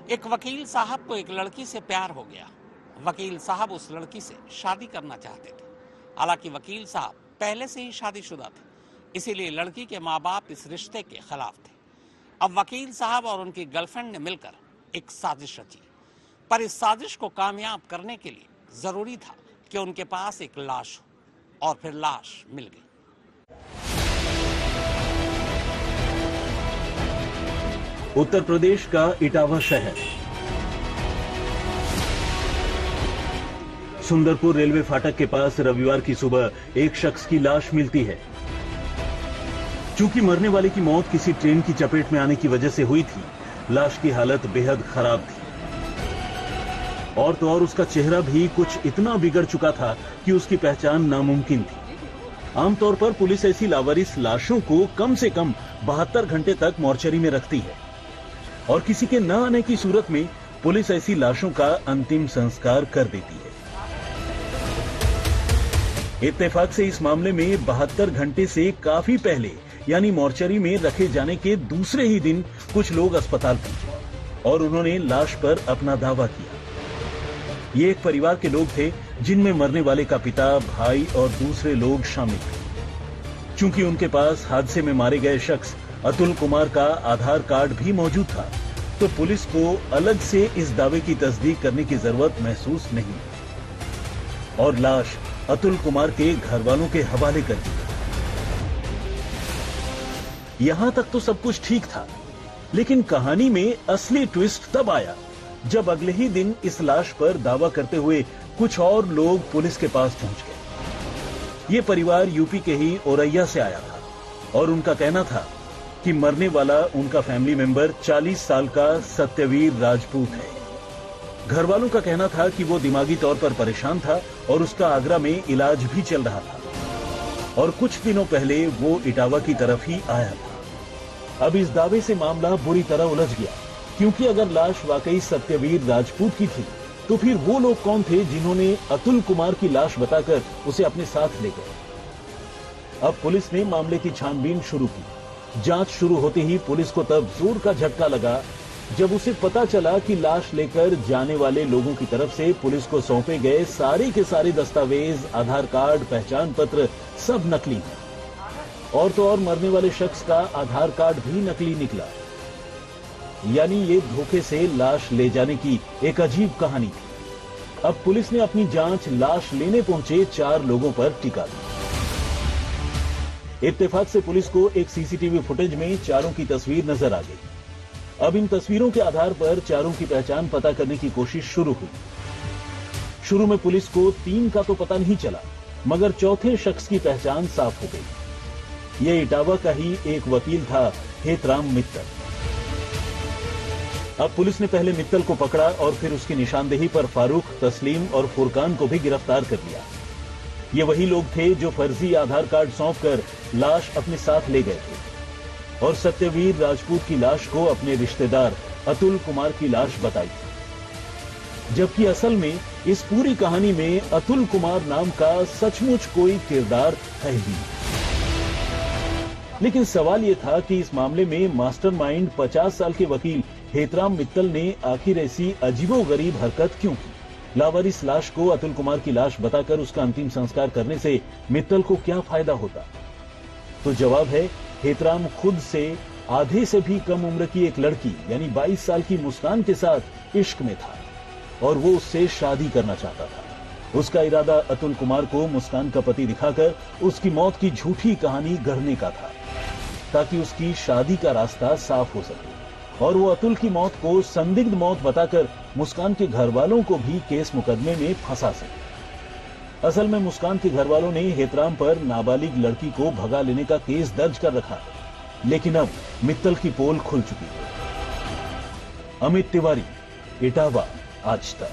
एक वकील साहब को एक लड़की से प्यार हो गया। वकील साहब उस लड़की से शादी करना चाहते थे। हालांकि वकील साहब पहले से ही शादीशुदा थे, इसीलिए लड़की के माँ बाप इस रिश्ते के खिलाफ थे। अब वकील साहब और उनकी गर्लफ्रेंड ने मिलकर एक साजिश रची, पर इस साजिश को कामयाब करने के लिए जरूरी था कि उनके पास एक लाश हो, और फिर लाश मिल गई। उत्तर प्रदेश का इटावा शहर। सुंदरपुर रेलवे फाटक के पास रविवार की सुबह एक शख्स की लाश मिलती है। चूंकि मरने वाले की मौत किसी ट्रेन की चपेट में आने की वजह से हुई थी, लाश की हालत बेहद खराब थी। और तो और उसका चेहरा भी कुछ इतना बिगड़ चुका था कि उसकी पहचान नामुमकिन थी। आमतौर पर पुलिस ऐसी लावारिस लाशों को कम से कम 72 घंटे तक मोर्चरी में रखती है, और किसी के न आने की सूरत में पुलिस ऐसी लाशों का अंतिम संस्कार कर देती है। इत्तेफाक से इस मामले में 72 घंटे से काफी पहले यानी मोर्चरी में रखे जाने के दूसरे ही दिन कुछ लोग अस्पताल पहुंचे और उन्होंने लाश पर अपना दावा किया। ये एक परिवार के लोग थे जिनमें मरने वाले का पिता, भाई और दूसरे लोग शामिल थे। चूंकि उनके पास हादसे में मारे गए शख्स अतुल कुमार का आधार कार्ड भी मौजूद था, तो पुलिस को अलग से इस दावे की तस्दीक करने की जरूरत महसूस नहीं, और लाश अतुल कुमार के घर वालों के हवाले कर दी। यहां तक तो सब कुछ ठीक था, लेकिन कहानी में असली ट्विस्ट तब आया जब अगले ही दिन इस लाश पर दावा करते हुए कुछ और लोग पुलिस के पास पहुंच गए। ये परिवार यूपी के ही औरैया से आया था और उनका कहना था कि मरने वाला उनका फैमिली मेंबर 40 साल का सत्यवीर राजपूत है। घर वालों का कहना था कि वो दिमागी तौर पर परेशान था और उसका आगरा में इलाज भी चल रहा था, और कुछ दिनों पहले वो इटावा की तरफ ही आया था। अब इस दावे से मामला बुरी तरह उलझ गया, क्योंकि अगर लाश वाकई सत्यवीर राजपूत की थी, तो फिर वो लोग कौन थे जिन्होंने अतुल कुमार की लाश बताकर उसे अपने साथ ले गए। अब पुलिस ने मामले की छानबीन शुरू की। जांच शुरू होते ही पुलिस को तब जोर का झटका लगा जब उसे पता चला कि लाश लेकर जाने वाले लोगों की तरफ से पुलिस को सौंपे गए सारे के सारे दस्तावेज, आधार कार्ड, पहचान पत्र सब नकली हैं। और तो और मरने वाले शख्स का आधार कार्ड भी नकली निकला। यानी ये धोखे से लाश ले जाने की एक अजीब कहानी थी। अब पुलिस ने अपनी जांच लाश लेने पहुंचे 4 लोगों पर टिका दी। इत्तेफाक से पुलिस को एक सीसीटीवी फुटेज में चारों की तस्वीर नजर आ गई। अब इन तस्वीरों के आधार पर चारों की पहचान पता करने की कोशिश शुरू हुई। शुरू में पुलिस को 3 का तो पता नहीं चला, मगर चौथे शख्स की पहचान साफ हो गई। ये इटावा का ही एक वकील था, हेतराम मित्तल। अब पुलिस ने पहले मित्तल को पकड़ा और फिर उसकी निशानदेही पर फारूक, तस्लीम और फुरकान को भी गिरफ्तार कर लिया। ये वही लोग थे जो फर्जी आधार कार्ड सौंपकर लाश अपने साथ ले गए थे और सत्यवीर राजपूत की लाश को अपने रिश्तेदार अतुल कुमार की लाश बताई थी। जबकि असल में इस पूरी कहानी में अतुल कुमार नाम का सचमुच कोई किरदार है ही। लेकिन सवाल यह था कि इस मामले में मास्टरमाइंड 50 साल के वकील हेतराम मित्तल ने आखिर ऐसी अजीबोगरीब हरकत क्यों की। लावारिस लाश को अतुल कुमार की लाश बताकर उसका अंतिम संस्कार करने से मित्तल को क्या फायदा होता? तो जवाब है, हेतराम खुद से आधे से भी कम उम्र की एक लड़की यानी 22 साल की मुस्कान के साथ इश्क में था और वो उससे शादी करना चाहता था। उसका इरादा अतुल कुमार को मुस्कान का पति दिखाकर उसकी मौत की झूठी कहानी गढ़ने का था, ताकि उसकी शादी का रास्ता साफ हो सके और वो अतुल की मौत को संदिग्ध मौत बताकर मुस्कान के घर वालों को भी केस मुकदमे में फंसा सके। असल में मुस्कान के घर वालों ने हेतराम पर नाबालिग लड़की को भगा लेने का केस दर्ज कर रखा, लेकिन अब मित्तल की पोल खुल चुकी है। अमित तिवारी, इटावा, आज तक।